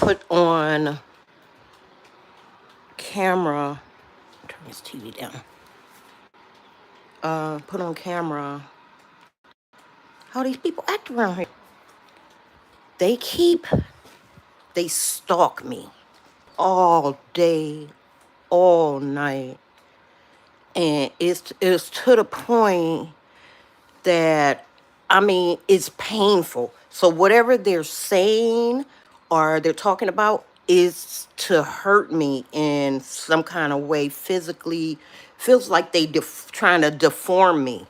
put on camera, turn this TV down, put on camera how these people act around here. They stalk me all day, all night. And it's to the point that, I mean, it's painful. So whatever they're saying or they're talking about is to hurt me in some kind of way physically. Feels like they trying to deform me.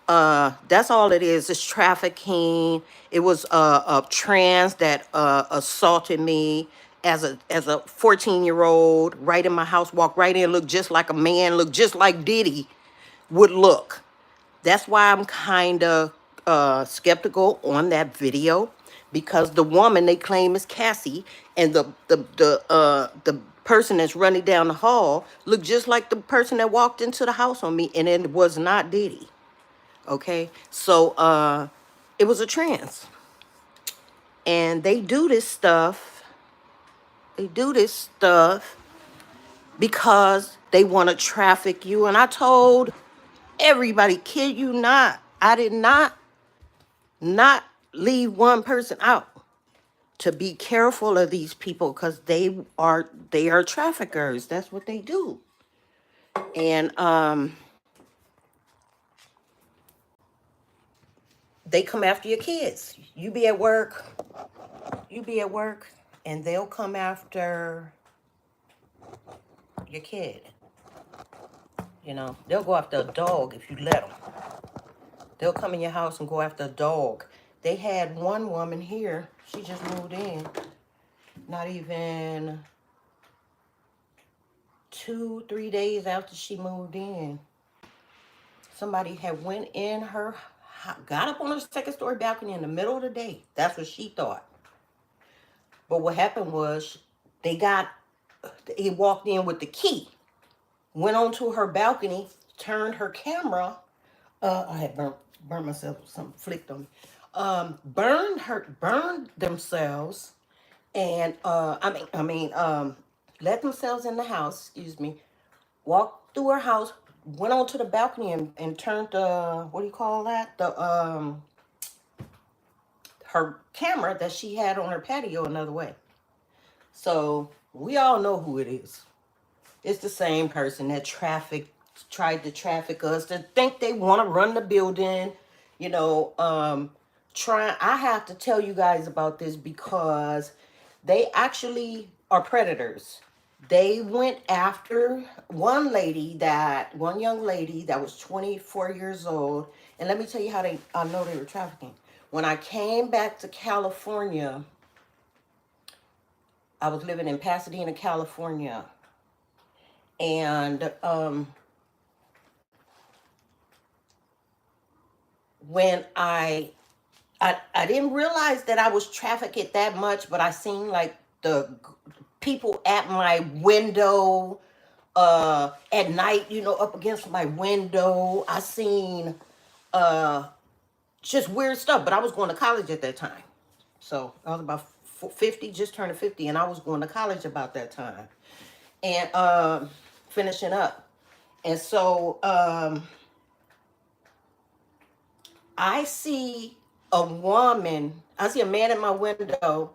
That's all it is. It's trafficking. It was a trans that assaulted me as a 14-year-old right in my house. Walked right in, looked just like a man, looked just like Diddy would look. That's why I'm kind of skeptical on that video, because the woman they claim is Cassie, and the person that's running down the hall looked just like the person that walked into the house on me, and it was not Diddy. Okay, so it was a trans, and they do this stuff. They do this stuff because they want to traffic you. And I told everybody, kid you not, I did not leave one person out, to be careful of these people, because they are traffickers. That's what they do. And they come after your kids. You be at work, and they'll come after your kid. You know, they'll go after a dog if you let them. They'll come in your house and go after a dog. They had one woman here. She just moved in. Not even 2-3 days after she moved in, somebody had went in her, got up on her second story balcony in the middle of the day. That's what she thought. But what happened was he walked in with the key, went onto her balcony, turned her camera. I had burned myself with something, flicked on me. Burned themselves, and let themselves in the house. Excuse me. Walked through her house, went onto the balcony and turned the, what do you call that? Her camera that she had on her patio another way. So we all know who it is. It's the same person that tried to traffic us, to think they want to run the building. You know, I have to tell you guys about this because they actually are predators. They went after one young lady that was 24 years old. And let me tell you how I know they were trafficking. When I came back to California, I was living in Pasadena, California. And when I didn't realize that I was trafficked that much, but I seen like the people at my window at night, you know, up against my window. I seen just weird stuff, but I was going to college at that time. So I was about 50, just turned 50, and I was going to college about that time. And finishing up. And so I see a man at my window.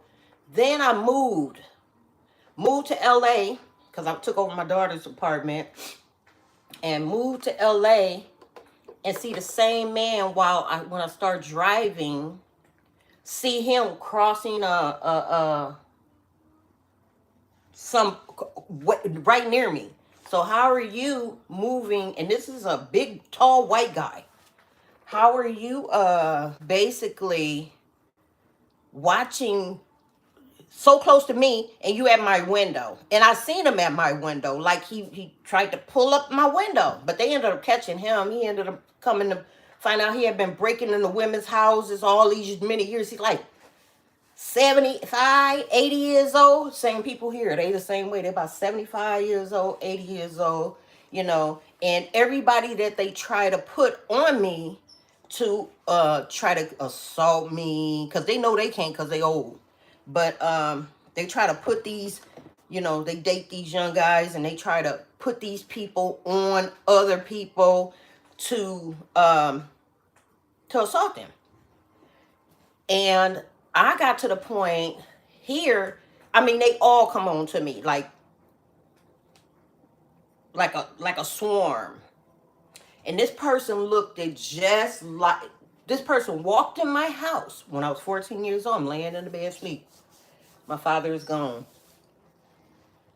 Then I moved to LA, because I took over my daughter's apartment, and moved to LA, and see the same man when I start driving, see him crossing some right near me. So how are you moving? And this is a big, tall, white guy. How are you basically watching so close to me, and you at my window? And I seen him at my window. Like he tried to pull up my window, but they ended up catching him. He ended up coming to find out he had been breaking into women's houses all these many years. He's like 75, 80 years old. Same people here. They the same way. They're about 75 years old, 80 years old, you know. And everybody that they try to put on me to try to assault me, because they know they can't, because they old. But They try to put these, they date these young guys and they try to put these people on other people to assault them. And I got to the point here, I mean, they all come on to me like a swarm. And this person looked at just like, this person walked in my house when I was 14 years old. I'm laying in the bed asleep. My father is gone.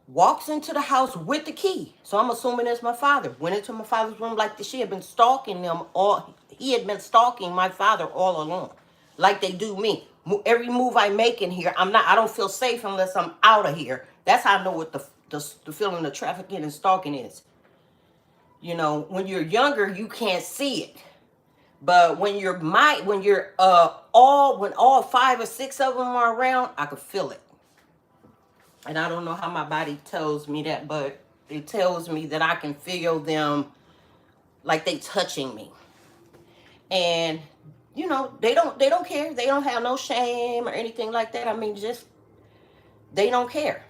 Walks into the house with the key. So I'm assuming it's my father. Went into my father's room like she had been stalking them all. He had been stalking my father all along. Like they do me. Every move I make in here, I don't feel safe unless I'm out of here. That's how I know what the feeling of trafficking and stalking is. When you're younger, you can't see it. But when all 5 or 6 of them are around, I could feel it. And I don't know how my body tells me that, but it tells me that I can feel them like they touching me. And they don't care. They don't have no shame or anything like that. I mean, just they don't care.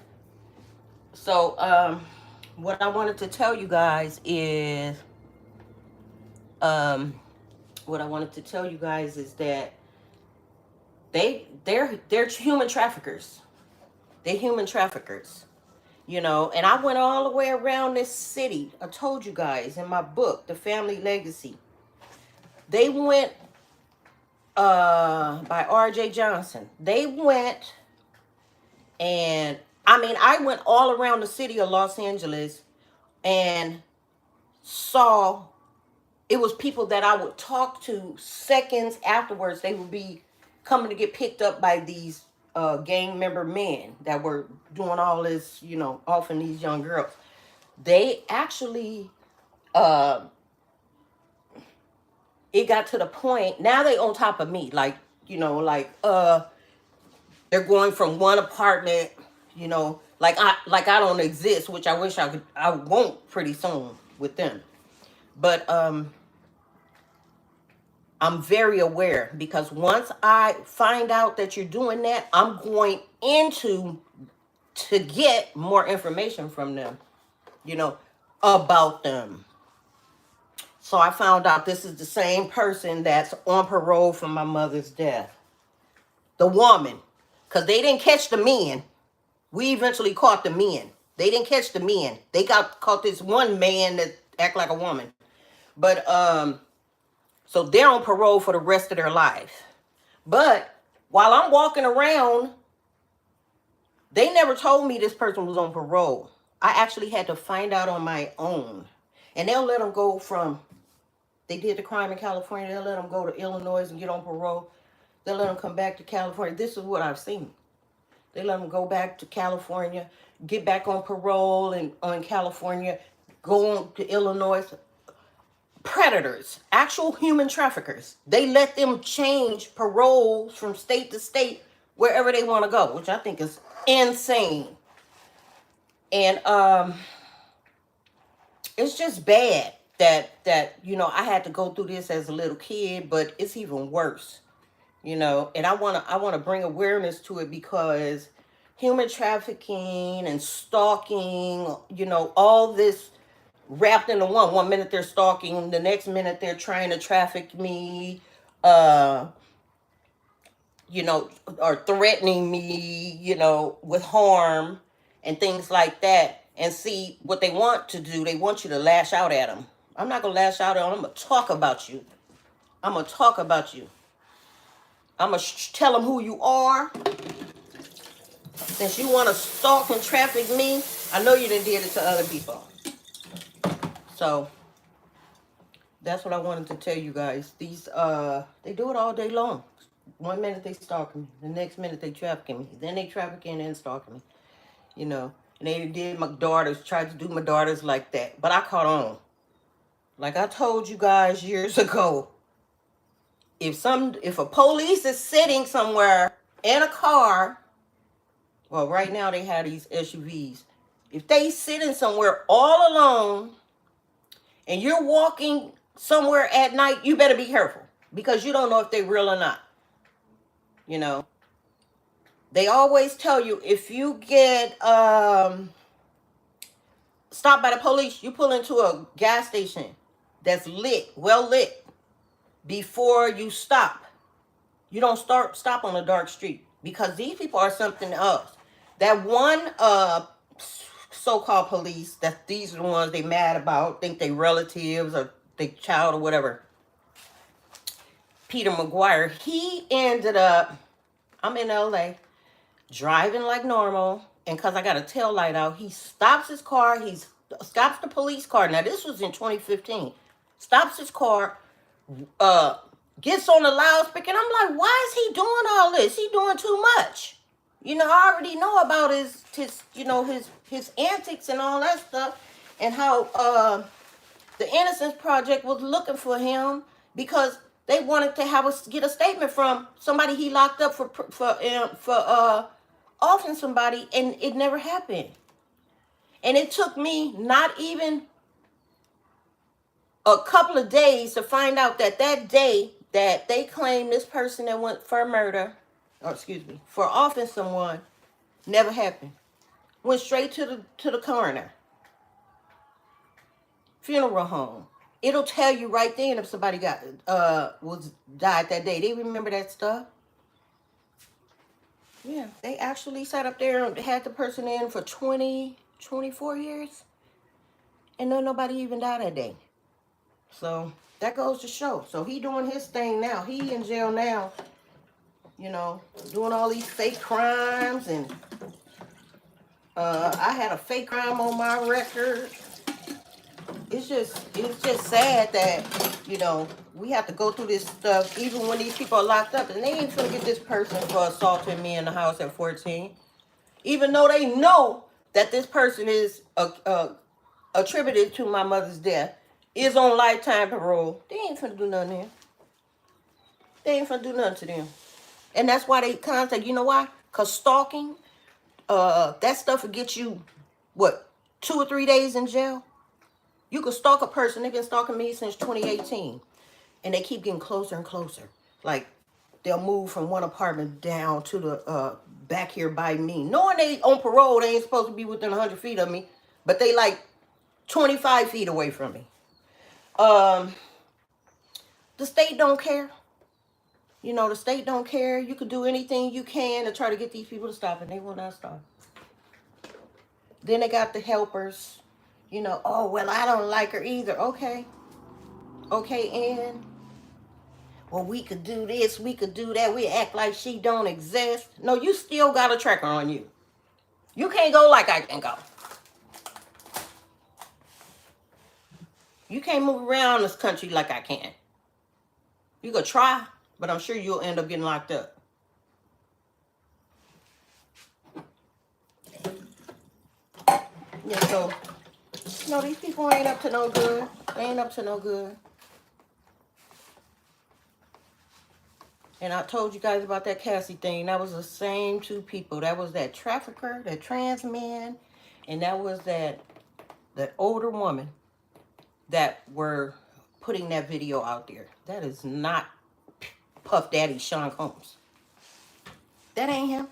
So what I wanted to tell you guys is that they're human traffickers. They're human traffickers. And I went all the way around this city. I told you guys in my book, The Family Legacy. They went by R.J. Johnson. They went, and I went all around the city of Los Angeles and saw it was people that I would talk to seconds afterwards. They would be coming to get picked up by these gang member men that were doing all this, offing these young girls. They actually, it got to the point, now they on top of me, they're going from one apartment, like I don't exist, which I wish I won't pretty soon with them. But I'm very aware, because once I find out that you're doing that, I'm going to get more information from them, about them. So I found out this is the same person that's on parole from my mother's death. The woman, because they didn't catch the men. We eventually caught the men. They didn't catch the men. They caught this one man that act like a woman. But so they're on parole for the rest of their life. But while I'm walking around, they never told me this person was on parole. I actually had to find out on my own. And they'll let them go from, they did the crime in California, they'll let them go to Illinois and get on parole. They'll let them come back to California. This is what I've seen. They let them go back to California, get back on parole in California, go on to Illinois. Predators, actual human traffickers. They let them change paroles from state to state wherever they want to go, which I think is insane. And it's just bad that I had to go through this as a little kid, but it's even worse. And I want to bring awareness to it, because human trafficking and stalking, all this wrapped into one. One minute they're stalking, the next minute they're trying to traffic me, or threatening me, with harm and things like that. And see what they want to do. They want you to lash out at them. I'm not going to lash out at them. I'm going to talk about you. I'm going to tell them who you are. Since you want to stalk and traffic me, I know you done did it to other people. So that's what I wanted to tell you guys. These they do it all day long. One minute they stalking me, the next minute they trafficking me, then they trafficking and stalking me. And they did my daughters, tried to do my daughters like that, but I caught on. Like I told you guys years ago, if a police is sitting somewhere in a car, well, right now they have these SUVs. If they sitting somewhere all alone and you're walking somewhere at night, you better be careful, because you don't know if they're real or not. They always tell you if you get stopped by the police, you pull into a gas station that's lit, well lit, before you stop. You don't stop on a dark street, because these people are something else. That one so-called police, that these are the ones they mad about, think they relatives or they child or whatever. Peter McGuire, he ended up, I'm in LA, driving like normal, and because I got a tail light out, he stops his car, he stops the police car. Now this was in 2015. Stops his car, gets on the loudspeaker, and I'm like, why is he doing all this? He doing too much. You know, I already know about his his antics and all that stuff, and how the Innocence Project was looking for him because they wanted to get a statement from somebody he locked up for offing somebody, and it never happened. And it took me not even a couple of days to find out that day that they claimed this person that went for murder, or excuse me, for offing someone, never happened. Went straight to the coroner, funeral home. It'll tell you right then if somebody died that day. They remember that stuff. Yeah, they actually sat up there and had the person in for 24 years, and nobody even died that day. So that goes to show. So he doing his thing now. He in jail now, you know, doing all these fake crimes. And I had a fake crime on my record. It's just sad that, you know, we have to go through this stuff even when these people are locked up, and they ain't gonna get this person for assaulting me in the house at 14, even though they know that this person is attributed to my mother's death, is on lifetime parole. They ain't finna do nothing to him. They ain't finna do nothing to them. And that's why they contact. You know why? Because stalking, that stuff will get you, what, 2 or 3 days in jail? You could stalk a person. They've been stalking me since 2018. And they keep getting closer and closer. Like, they'll move from one apartment down to the back here by me. Knowing they on parole, they ain't supposed to be within 100 feet of me. But they like 25 feet away from me. The state don't care. You know, the state don't care. You could do anything you can to try to get these people to stop, and they will not stop. Then they got the helpers. You know, oh, well, I don't like her either. Okay. Okay, and well, we could do this, we could do that. We act like she don't exist. No, you still got a tracker on you. You can't go like I can go. You can't move around this country like I can. You could try, but I'm sure you'll end up getting locked up. Yeah, so, no, these people ain't up to no good. They ain't up to no good. And I told you guys about that Cassie thing. That was the same 2 people. That was that trafficker, that trans man, and that was that older woman that were putting that video out there. That is not Puff Daddy Sean Combs. That ain't him.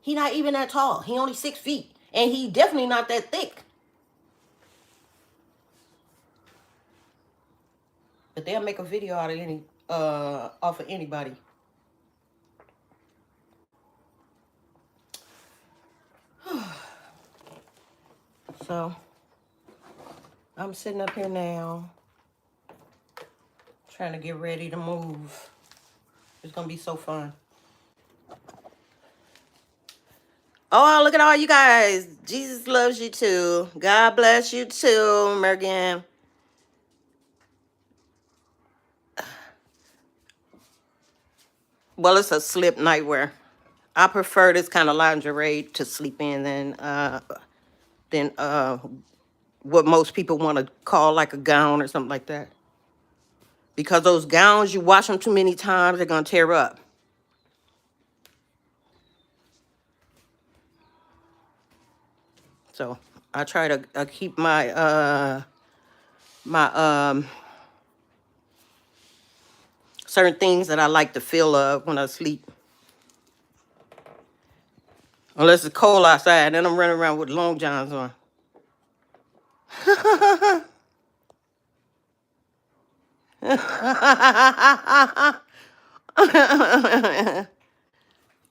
He not even that tall. He only 6 feet. And he definitely not that thick. But they'll make a video out of off of anybody. So I'm sitting up here now, trying to get ready to move. It's gonna be so fun. Oh, look at all you guys. Jesus loves you too. God bless you too, Mergen. Well, it's a slip nightwear. I prefer this kind of lingerie to sleep in than what most people want to call like a gown or something like that. Because those gowns, you wash them too many times, they're gonna tear up. So I try to keep my certain things that I like the feel of when I sleep. Unless it's cold outside, then I'm running around with long johns on.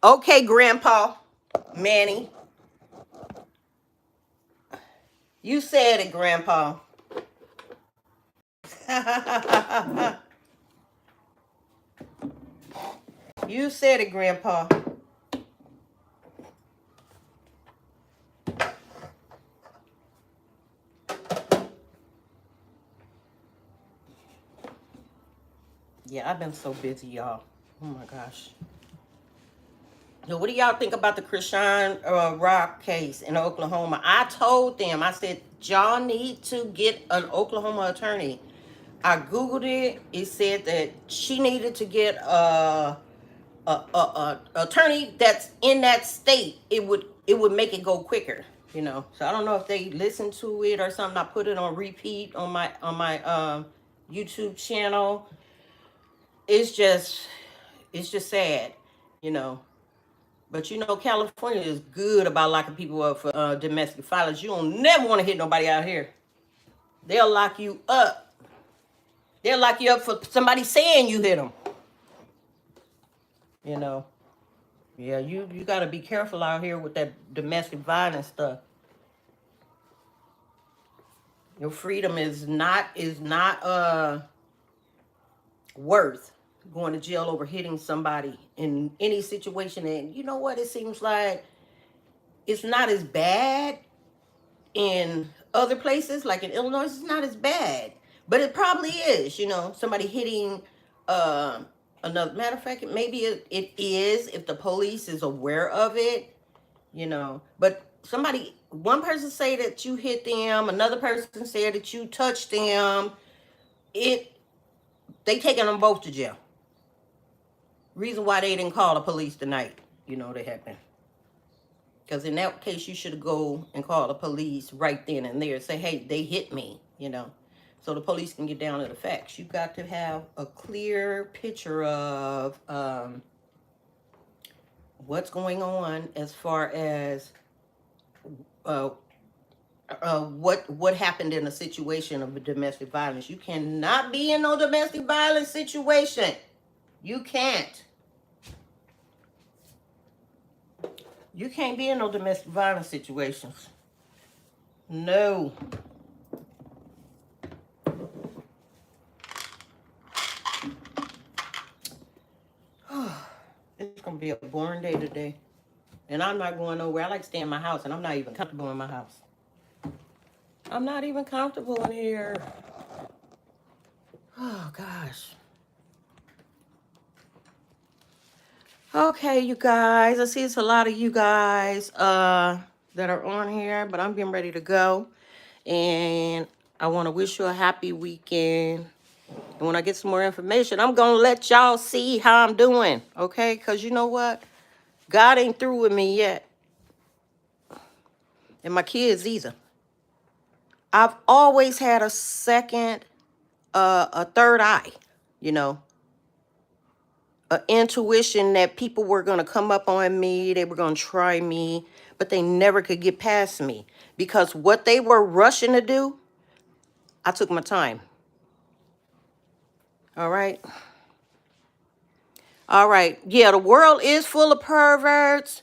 Okay, Grandpa Manny. You said it, Grandpa. You said it, Grandpa. Yeah, I've been so busy, y'all. Oh my gosh. So what do y'all think about the Krishan Rock case in Oklahoma? I told them, I said, y'all need to get an Oklahoma attorney. I Googled it. It said that she needed to get a attorney that's in that state. It would make it go quicker, you know. So I don't know if they listened to it or something. I put it on repeat on my YouTube channel. It's just sad, you know. But you know, California is good about locking people up for domestic violence. You don't never want to hit nobody out here. They'll lock you up. They'll lock you up for somebody saying you hit them. You know. Yeah, you got to be careful out here with that domestic violence stuff. Your freedom is not worth going to jail over hitting somebody in any situation. And you know what? It seems like it's not as bad in other places, like in Illinois. It's not as bad, but it probably is. You know, somebody hitting uh, another. Matter of fact, maybe it is if the police is aware of it. You know, but one person say that you hit them, another person said that you touched them. They taking them both to jail. Reason why they didn't call the police tonight, you know, they happened. Because in that case, you should go and call the police right then and there. Say, hey, they hit me, you know. So the police can get down to the facts. You got to have a clear picture of what's going on as far as uh, what happened in a situation of domestic violence. You cannot be in no domestic violence situation. You can't. You can't be in no domestic violence situations. No. It's gonna be a boring day today. And I'm not going nowhere. I like to stay in my house, and I'm not even comfortable in my house. I'm not even comfortable in here. Oh gosh. Okay, you guys. I see it's a lot of you guys that are on here, but I'm getting ready to go. And I want to wish you a happy weekend. And when I get some more information, I'm going to let y'all see how I'm doing, okay? Because you know what? God ain't through with me yet. And my kids either. I've always had a third eye, you know, an intuition that people were going to come up on me, they were going to try me, but they never could get past me. Because what they were rushing to do, I took my time. All right? All right. Yeah, the world is full of perverts,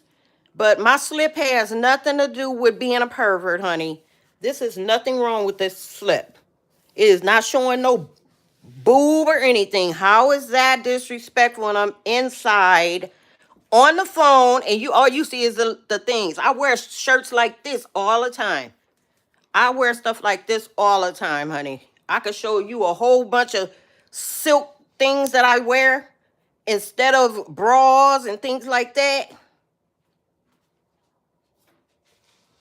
but my slip has nothing to do with being a pervert, honey. This is nothing wrong with this slip. It is not showing no boob or anything. How is that disrespectful when I'm inside on the phone and all you see is the things? I wear shirts like this all the time. I wear stuff like this all the time, honey. I could show you a whole bunch of silk things that I wear instead of bras and things like that.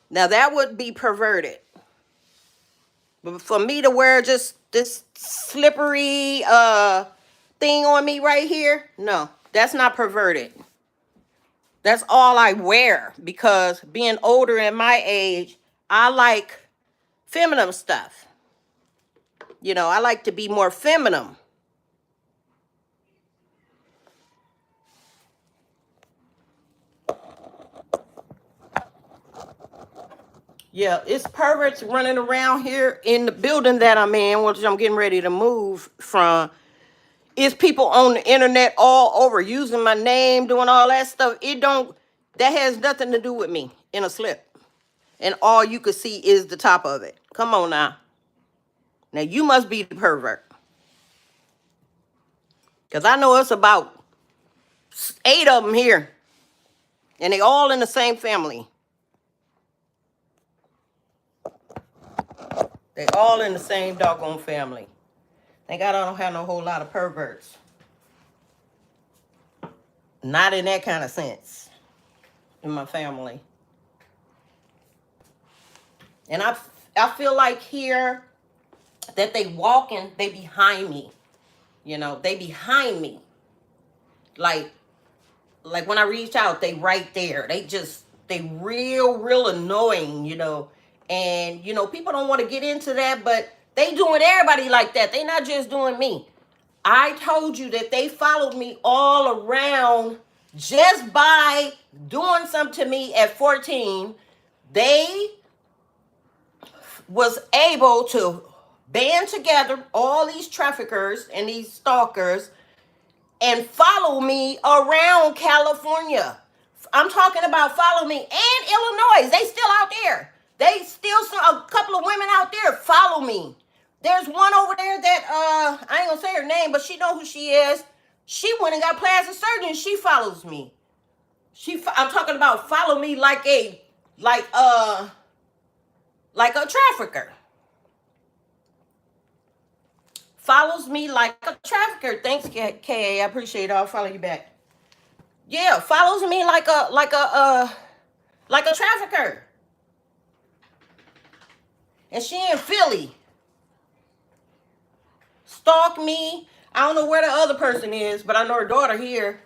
Now that would be perverted. But for me to wear just this slippery thing on me right here, no, that's not perverted. That's all I wear because being older in my age, I like feminine stuff. You know, I like to be more feminine. Yeah, it's perverts running around here in the building that I'm in, which I'm getting ready to move from. It's people on the internet all over using my name, doing all that stuff. That has nothing to do with me in a slip. And all you could see is the top of it. Come on now. Now you must be the pervert. Because I know it's about 8 of them here. And they all in the same family. They all in the same doggone family. Thank God I don't have no whole lot of perverts. Not in that kind of sense in my family. And I feel like here that they walking, they behind me. You know, they behind me. Like when I reach out, they right there. They real annoying, you know. And, you know, people don't want to get into that, but they doing everybody like that. They not just doing me. I told you that they followed me all around just by doing something to me at 14. They was able to band together all these traffickers and these stalkers and follow me around California. I'm talking about follow me and Illinois. They still out there. They still a couple of women out there follow me. There's one over there that I ain't gonna say her name, but she know who she is. She went and got plastic surgery. She follows me. I'm talking about follow me like a trafficker. Follows me like a trafficker. Thanks, K. I appreciate it. I'll follow you back. Yeah, follows me like a trafficker. And she in Philly. Stalk me. I don't know where the other person is, but I know her daughter here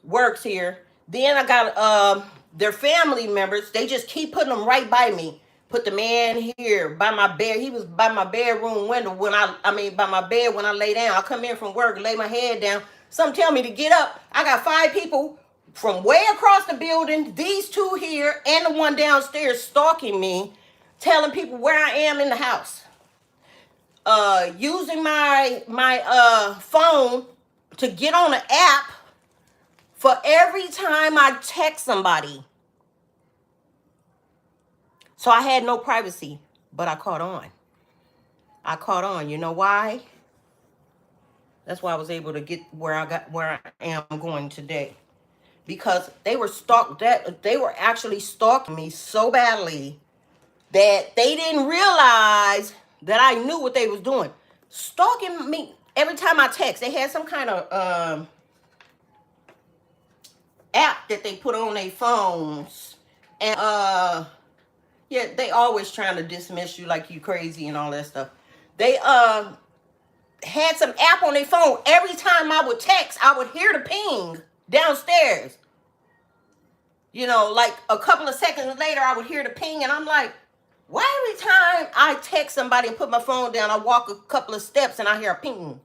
works here. Then I got their family members. They just keep putting them right by me. Put the man here by my bed. He was by my bedroom window when by my bed when I lay down. I come in from work, lay my head down. Some tell me to get up. I got 5 people from way across the building, these 2 here, and the one downstairs stalking me, telling people where I am in the house. Using my phone to get on an app for every time I text somebody. So I had no privacy, but I caught on. You know why? That's why I was able to get where I am going today. Because they were actually stalking me so badly that they didn't realize that I knew what they was doing. Stalking me every time I text. They had some kind of app that they put on their phones. And yeah, they always trying to dismiss you like you crazy and all that stuff. They had some app on their phone. Every time I would text, I would hear the ping downstairs. You know, like a couple of seconds later, I would hear the ping, and I'm like, why every time I text somebody and put my phone down, I walk a couple of steps and I hear a ping?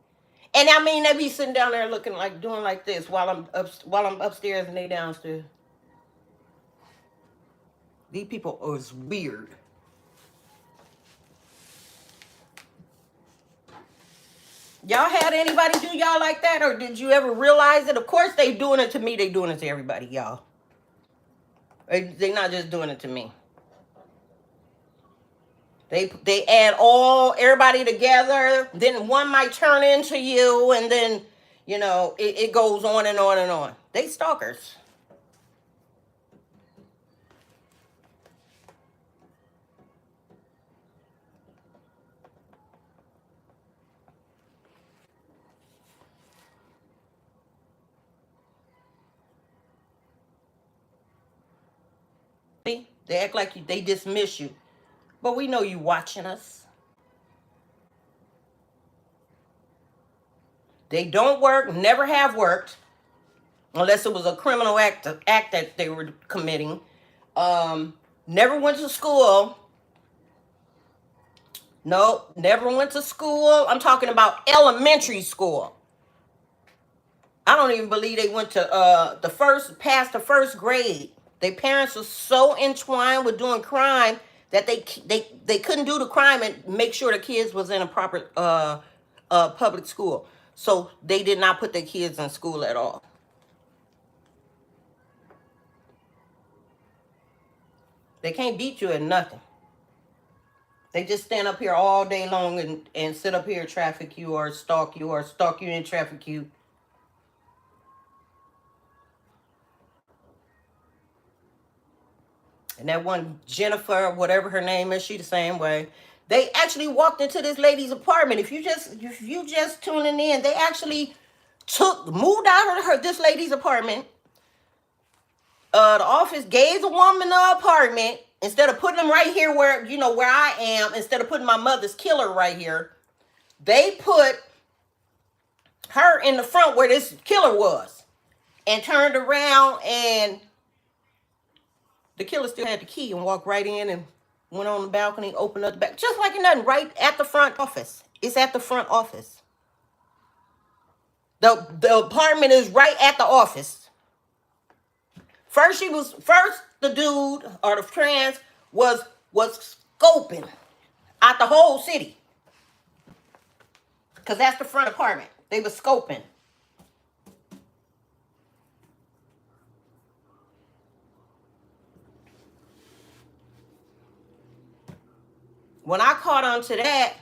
And I mean, they be sitting down there looking like, doing like this while I'm upstairs and they downstairs. These people are weird. Y'all had anybody do y'all like that, or did you ever realize it? Of course they doing it to me. They doing it to everybody, y'all. They not just doing it to me. They add everybody together. Then one might turn into you, and then, you know, it goes on and on and on. They stalkers. They act like they dismiss you. But we know you watching us. They don't work, never have worked, unless it was a criminal act that they were committing. Never went to school. No, never went to school. I'm talking about elementary school. I don't even believe they went to past the first grade. Their parents were so entwined with doing crime that they couldn't do the crime and make sure the kids was in a proper public school. So they did not put their kids in school at all. They can't beat you at nothing. They just stand up here all day long and sit up here, traffic you or stalk you and traffic you. And that one Jennifer, whatever her name is, she the same way. They actually walked into this lady's apartment. If you just tuning in, they actually moved out of this lady's apartment. The office gave the woman the apartment instead of putting them right here where I am. Instead of putting my mother's killer right here, they put her in the front where this killer was, and turned around, and the killer still had the key and walked right in and went on the balcony, opened up the back, just like nothing, right at the front office. It's at the front office. The apartment is right at the office. First the dude or the trans was scoping out the whole city. Because that's the front apartment. They were scoping. When I caught on to that,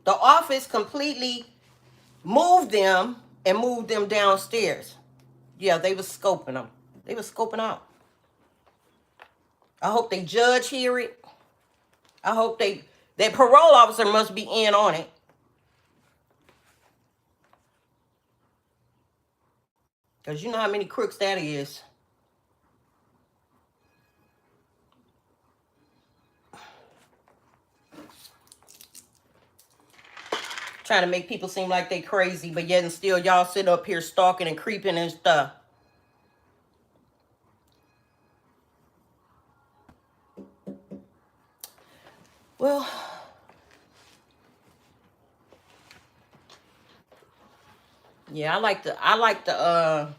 the office completely moved them and moved them downstairs. Yeah, they was scoping them. They was scoping out. I hope they judge hear it. I hope that parole officer must be in on it. Because you know how many crooks that is. Trying to make people seem like they crazy, but yet and still y'all sit up here stalking and creeping and stuff. Well, yeah, I like to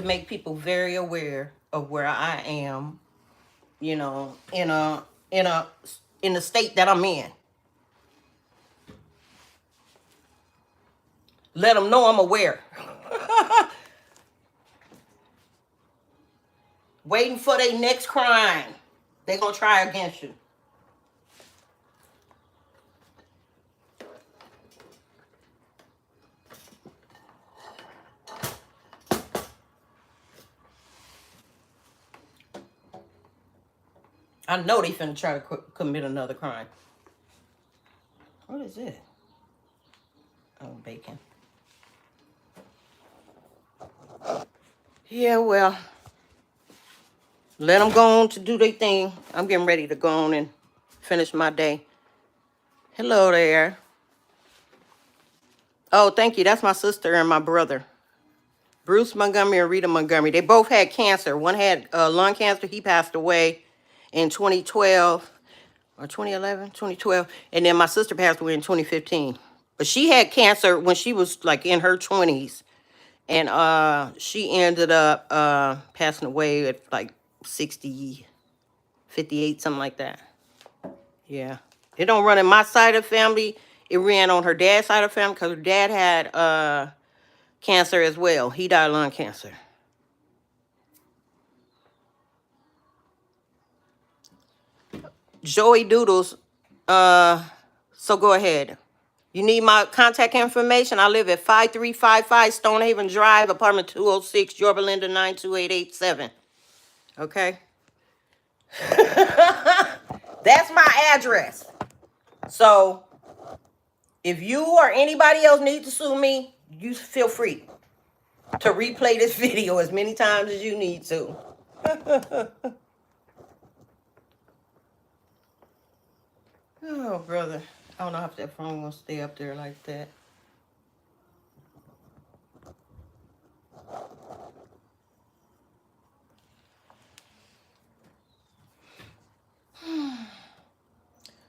make people very aware of where I am, in the state that I'm in. Let them know I'm aware. Waiting for their next crime. They're going to try against you. I know they finna try to commit another crime. What is it? Oh, bacon. Yeah, well, let them go on to do their thing. I'm getting ready to go on and finish my day. Hello there. Oh, thank you. That's my sister and my brother. Bruce Montgomery and Rita Montgomery. They both had cancer. One had lung cancer. He passed away in 2012 or 2011, 2012. And then my sister passed away in 2015. But she had cancer when she was like in her 20s. And she ended up passing away at like 60, 58, something like that. Yeah. It don't run in my side of the family. It ran on her dad's side of the family because her dad had cancer as well. He died of lung cancer. Joey Doodles, so go ahead. You need my contact information? I live at 5355 Stonehaven Drive, apartment 206, Yorba Linda 92887. Okay? That's my address. So, if you or anybody else needs to sue me, you feel free to replay this video as many times as you need to. Oh, brother. I don't know if that phone will stay up there like that.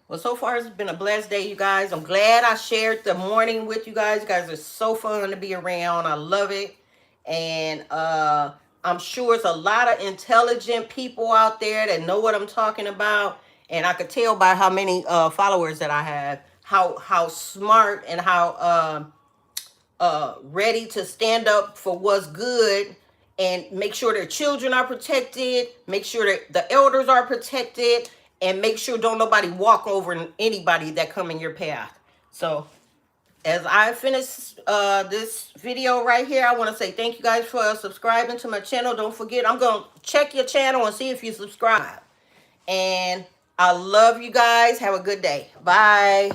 Well, so far it's been a blessed day, you guys. I'm glad I shared the morning with you guys. You guys are so fun to be around. I love it. And I'm sure it's a lot of intelligent people out there that know what I'm talking about. And I could tell by how many followers that I have, how smart and how ready to stand up for what's good and make sure their children are protected, make sure that the elders are protected, and make sure don't nobody walk over anybody that come in your path. So as I finish this video right here, I want to say thank you guys for subscribing to my channel. Don't forget, I'm going to check your channel and see if you subscribe. And I love you guys. Have a good day. Bye.